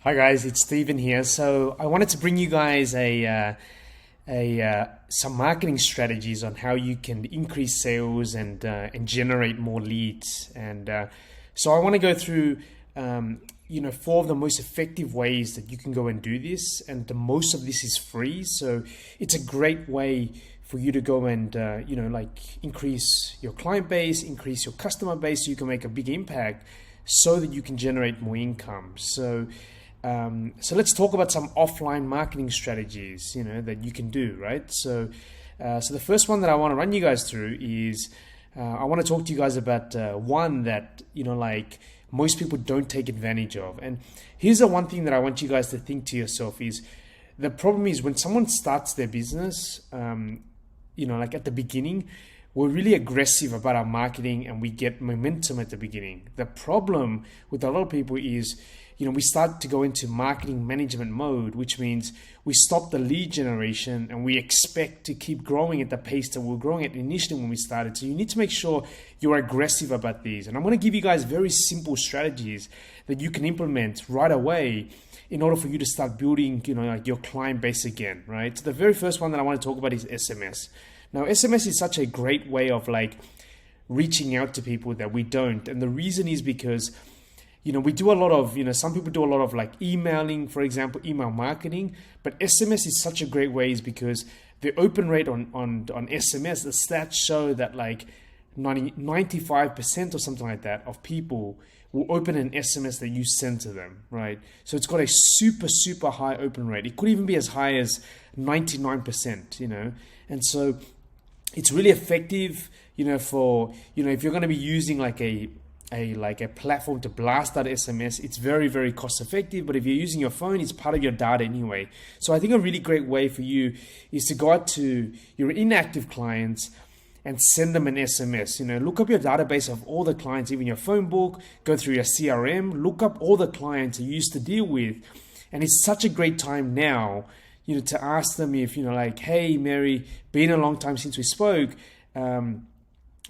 Hi guys, it's Steven here. So I wanted to bring you guys some marketing strategies on how you can increase sales and generate more leads. So I want to go through four of the most effective ways that you can go and do this. And the most of this is free, so it's a great way for you to go and increase your client base, increase your customer base, so you can make a big impact, so that you can generate more income. So let's talk about some offline marketing strategies, that you can do, right? So the first one that I want to run you guys through is I want to talk to you guys about one that most people don't take advantage of. And here's the one thing that I want you guys to think to yourself is the problem is when someone starts their business, at the beginning, we're really aggressive about our marketing and we get momentum at the beginning. The problem with a lot of people is, we start to go into marketing management mode, which means we stop the lead generation and we expect to keep growing at the pace that we were growing at initially when we started. So you need to make sure you're aggressive about these. And I'm going to give you guys very simple strategies that you can implement right away in order for you to start building, your client base again, right? So the very first one that I want to talk about is SMS. Now, SMS is such a great way of reaching out to people that we don't. And the reason is because we do a lot of, some people do a lot of emailing, for example, email marketing, but SMS is such a great way is because the open rate on SMS, the stats show that 95% or something like that of people will open an SMS that you send to them, right? So it's got a super, super high open rate. It could even be as high as 99%, and so it's really effective, for, if you're going to be using a platform to blast that SMS, it's very, very cost effective. But if you're using your phone, it's part of your data anyway. So I think a really great way for you is to go out to your inactive clients and send them an SMS. Look up your database of all the clients, even your phone book, go through your CRM, look up all the clients you used to deal with. And it's such a great time now, to ask them if, hey, Mary, been a long time since we spoke.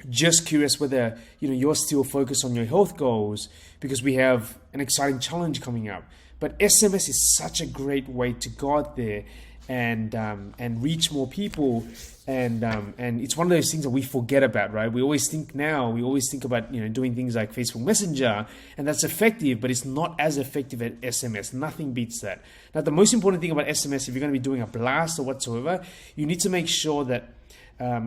Just curious whether you're still focused on your health goals because we have an exciting challenge coming up. But SMS is such a great way to go out there and reach more people, and it's one of those things that we forget about, right? We always think about doing things like Facebook Messenger, and that's effective, but it's not as effective as SMS. Nothing beats that. Now, the most important thing about SMS, if you're going to be doing a blast or whatsoever, you need to make sure that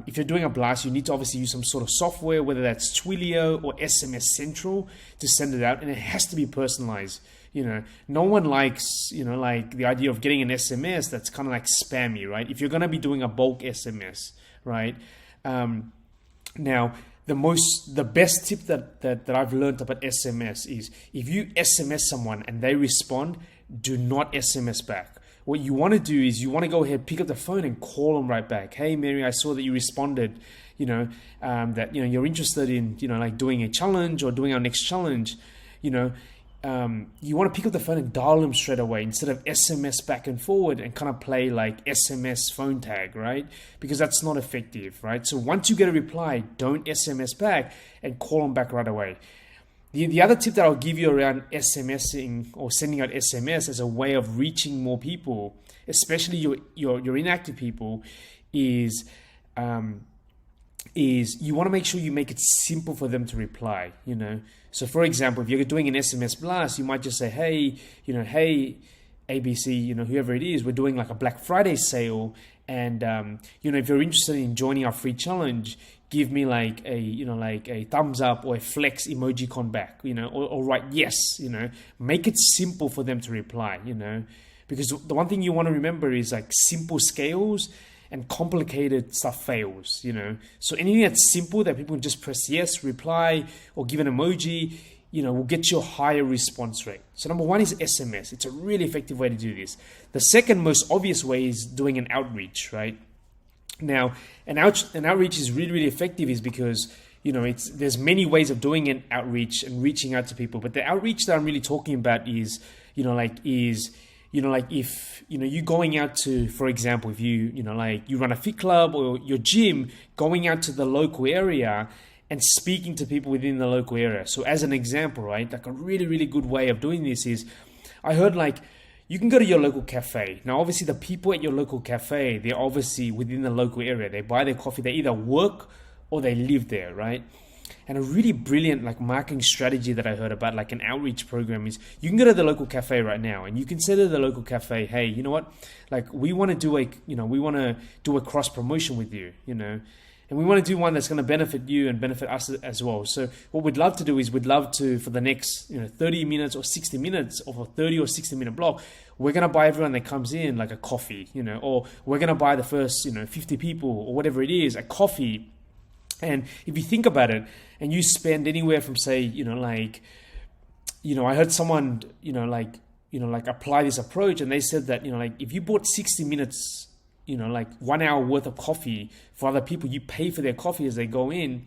if you're doing a blast, you need to obviously use some sort of software, whether that's Twilio or SMS Central, to send it out, and it has to be personalized. No one likes, the idea of getting an SMS that's kind of spammy, right? If you're going to be doing a bulk SMS, right? Now, the best tip that I've learned about SMS is if you SMS someone and they respond, do not SMS back. What you want to do is you want to go ahead, pick up the phone and call them right back. Hey, Mary, I saw that you responded, that, you're interested in, doing a challenge or doing our next challenge. You want to pick up the phone and dial them straight away instead of SMS back and forward and kind of play SMS phone tag, right? Because that's not effective, right? So once you get a reply, don't SMS back and call them back right away. The other tip that I'll give you around SMSing or sending out SMS as a way of reaching more people, especially your inactive people, is you want to make sure you make it simple for them to reply. So for example, if you're doing an SMS blast, you might just say, hey, hey, ABC, whoever it is, we're doing a Black Friday sale, and if you're interested in joining our free challenge, give me a thumbs up or a flex emoji back, or write yes, make it simple for them to reply, because the one thing you want to remember is simple scales and complicated stuff fails, So anything that's simple that people can just press yes, reply, or give an emoji, will get you a higher response rate. So number one is SMS. It's a really effective way to do this. The second most obvious way is doing an outreach, right? Now, an outreach is really, really effective is because, there's many ways of doing an outreach and reaching out to people. But the outreach that I'm really talking about is, if, you going out to, for example, if you run a fit club or your gym, going out to the local area and speaking to people within the local area. So as an example, right, a really, really good way of doing this is I heard like you can go to your local cafe. Now, obviously, the people at your local cafe, they're obviously within the local area. They buy their coffee. They either work or they live there, right? And a really brilliant like marketing strategy that I heard about, like an outreach program, is you can go to the local cafe right now and you can say to the local cafe, hey, you know what? Like we want to do a cross promotion with you, and we want to do one that's going to benefit you and benefit us as well. So what we'd love to do is we'd love to, for the next 30 minutes or 60 minutes of a 30 or 60 minute block, we're going to buy everyone that comes in like a coffee, or we're going to buy the first 50 people or whatever it is, a coffee. And if you think about it, and you spend anywhere from say, I heard someone, apply this approach, and they said that, if you bought 60 minutes, 1 hour worth of coffee for other people, you pay for their coffee as they go in,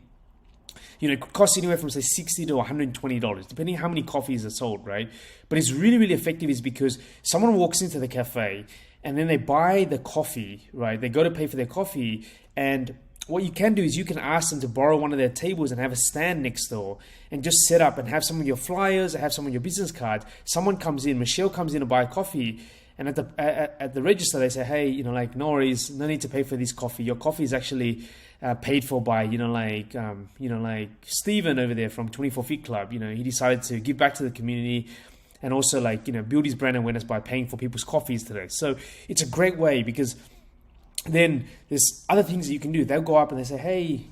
it could cost anywhere from say $60 to $120, depending on how many coffees are sold, right? But it's really, really effective is because someone walks into the cafe and then they buy the coffee, right? They go to pay for their coffee, and what you can do is you can ask them to borrow one of their tables and have a stand next door and just set up and have some of your flyers, have some of your business cards. Someone comes in, Michelle comes in to buy a coffee, and at the register they say, hey, no worries, no need to pay for this coffee. Your coffee is actually paid for by, Steven over there from 24 Feet Club. He decided to give back to the community and also build his brand awareness by paying for people's coffees today. So it's a great way, because then there's other things that you can do. They'll go up and they say, hey,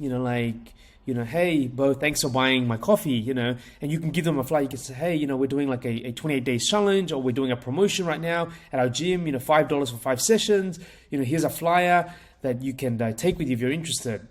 hey, Bo, thanks for buying my coffee, and you can give them a flyer. You can say, hey, we're doing like a 28 days challenge, or we're doing a promotion right now at our gym, $5 for 5 sessions. Here's a flyer that you can take with you if you're interested,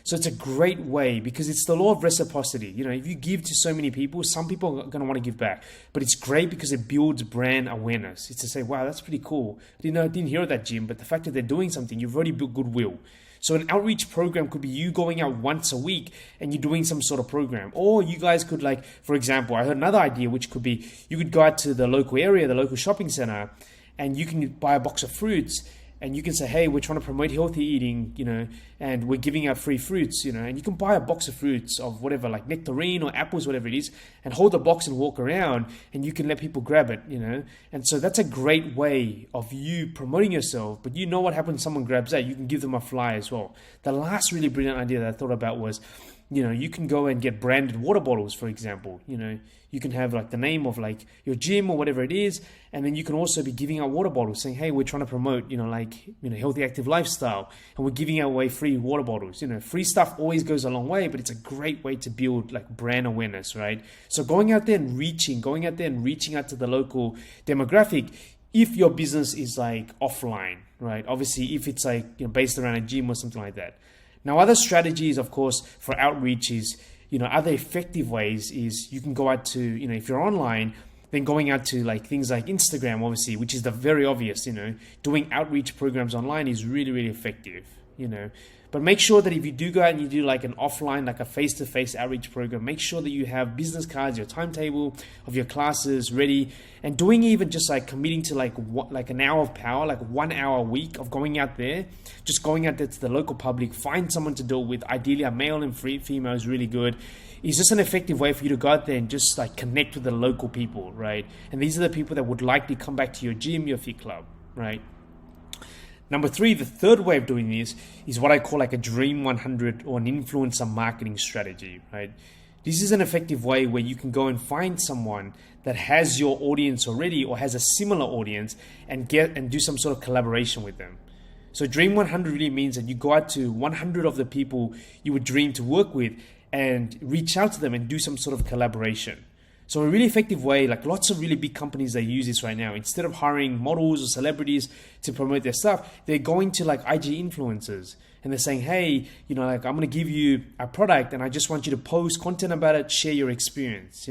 So it's a great way, because it's the law of reciprocity. If you give to so many people, some people are going to want to give back. But it's great because it builds brand awareness. It's to say, wow, that's pretty cool. I didn't hear of that gym, but the fact that they're doing something, you've already built goodwill. So an outreach program could be you going out once a week and you're doing some sort of program. Or you guys could, for example, I heard another idea, which could be you could go out to the local area, the local shopping center, and you can buy a box of fruits. And you can say, hey, we're trying to promote healthy eating, and we're giving out free fruits, and you can buy a box of fruits of whatever, like nectarine or apples, whatever it is, and hold the box and walk around, and you can let people grab it, And so that's a great way of you promoting yourself. But what happens when someone grabs that? You can give them a flyer as well. The last really brilliant idea that I thought about was, you can go and get branded water bottles, for example. You can have the name of your gym or whatever it is, and then you can also be giving out water bottles, saying, hey, we're trying to promote, healthy, active lifestyle, and we're giving away free water bottles. Free stuff always goes a long way, but it's a great way to build brand awareness, right? So going out there and reaching out to the local demographic. If your business is offline, right? Obviously, if it's based around a gym or something like that. Now, other strategies, of course, for outreach is, other effective ways is you can go out to, if you're online, then going out to things like Instagram, obviously, which is the very obvious, doing outreach programs online is really, really effective, But make sure that if you do go out and you do an offline, a face-to-face outreach program, make sure that you have business cards, your timetable of your classes ready, and doing even just committing to an hour of power, 1 hour a week of going out there, just going out there to the local public, find someone to do it with, ideally a male and female is really good. It's just an effective way for you to go out there and just connect with the local people, right? And these are the people that would likely come back to your gym, your fit club, right? Number 3, the third way of doing this is what I call a Dream 100 or an influencer marketing strategy, right? This is an effective way where you can go and find someone that has your audience already or has a similar audience and do some sort of collaboration with them. So Dream 100 really means that you go out to 100 of the people you would dream to work with and reach out to them and do some sort of collaboration. So a really effective way, lots of really big companies, they use this right now. Instead of hiring models or celebrities to promote their stuff, they're going to IG influencers and they're saying, hey, I'm going to give you a product and I just want you to post content about it, share your experience,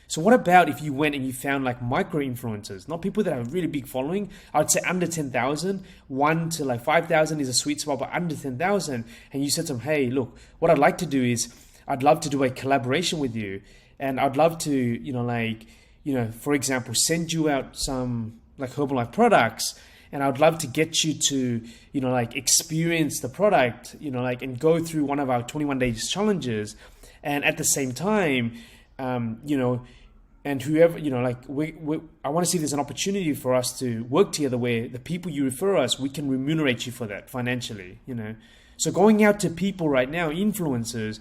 So what about if you went and you found micro influencers, not people that have a really big following? I would say under 10,000, 1 to 5,000 is a sweet spot, but under 10,000. And you said to them, hey, look, what I'd like to do is I'd love to do a collaboration with you. And I'd love to, for example, send you out some Herbalife products. And I'd love to get you to, experience the product, and go through one of our 21 days challenges. And at the same time, and whoever, like I want to see there's an opportunity for us to work together where the people you refer us, we can remunerate you for that financially, So going out to people right now, influencers,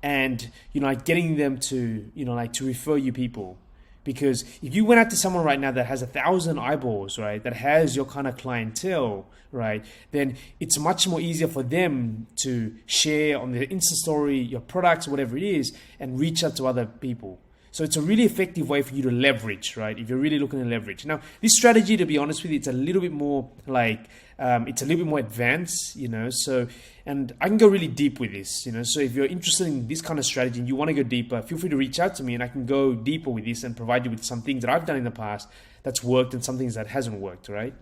and, like getting them to, like to refer you people. Because if you went out to someone right now that has 1,000 eyeballs, right, that has your kind of clientele, right, then it's much more easier for them to share on their Insta story, your products, whatever it is, and reach out to other people. So it's a really effective way for you to leverage, right? If you're really looking to leverage. Now, this strategy, to be honest with you, it's a little bit more like, it's a little bit more advanced, So, and I can go really deep with this, So if you're interested in this kind of strategy and you want to go deeper, feel free to reach out to me and I can go deeper with this and provide you with some things that I've done in the past that's worked and some things that hasn't worked, right?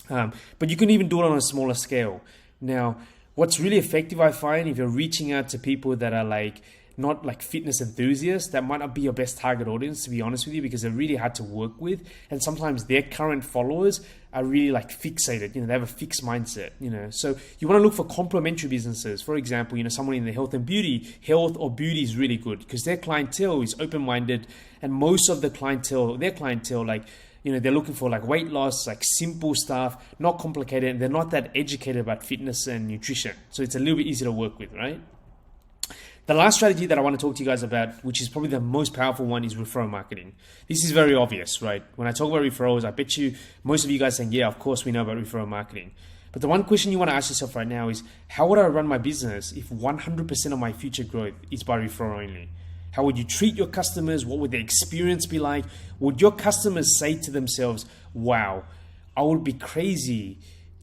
But you can even do it on a smaller scale. Now, what's really effective, I find, if you're reaching out to people that are like, not like fitness enthusiasts, that might not be your best target audience, to be honest with you, because they're really hard to work with. And sometimes their current followers are really like fixated, they have a fixed mindset, So you want to look for complementary businesses. For example, someone in the health or beauty is really good because their clientele is open-minded, and most of their clientele, like, they're looking for like weight loss, like simple stuff, not complicated, and they're not that educated about fitness and nutrition. So it's a little bit easier to work with, right? The last strategy that I want to talk to you guys about, which is probably the most powerful one, is referral marketing. This is very obvious, right? When I talk about referrals, I bet you most of you guys saying, yeah, of course we know about referral marketing. But the one question you want to ask yourself right now is, how would I run my business if 100% of my future growth is by referral only? How would you treat your customers? What would their experience be like? Would your customers say to themselves, wow, I would be crazy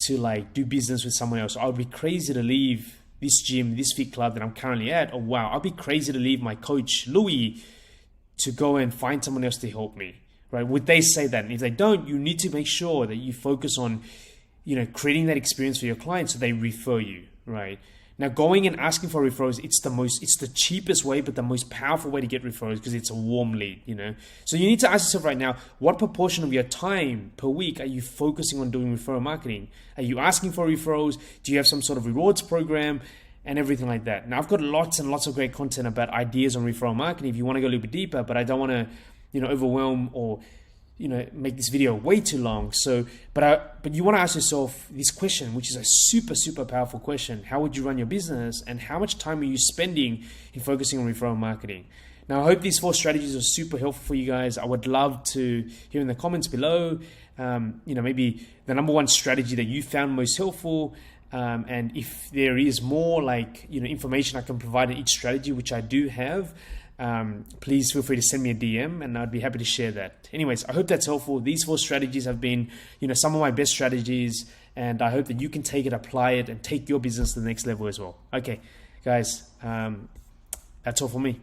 to like do business with someone else. I would be crazy to leave this gym, this fit club that I'm currently at, or wow, I'd be crazy to leave my coach, Louis, to go and find someone else to help me, right? Would they say that? And if they don't, you need to make sure that you focus on, creating that experience for your clients so they refer you, right? Now, going and asking for referrals, it's the cheapest way, but the most powerful way to get referrals because it's a warm lead, So you need to ask yourself right now, what proportion of your time per week are you focusing on doing referral marketing? Are you asking for referrals? Do you have some sort of rewards program and everything like that? Now, I've got lots and lots of great content about ideas on referral marketing if you want to go a little bit deeper, but I don't want to, overwhelm or make this video way too long. So, but you want to ask yourself this question, which is a super, super powerful question. How would you run your business and how much time are you spending in focusing on referral marketing? Now, I hope these 4 strategies are super helpful for you guys. I would love to hear in the comments below, maybe the number one strategy that you found most helpful. And if there is more like, information I can provide in each strategy, which I do have, please feel free to send me a DM and I'd be happy to share that. Anyways, I hope that's helpful. These 4 strategies have been, some of my best strategies, and I hope that you can take it, apply it, and take your business to the next level as well. Okay, guys, that's all for me.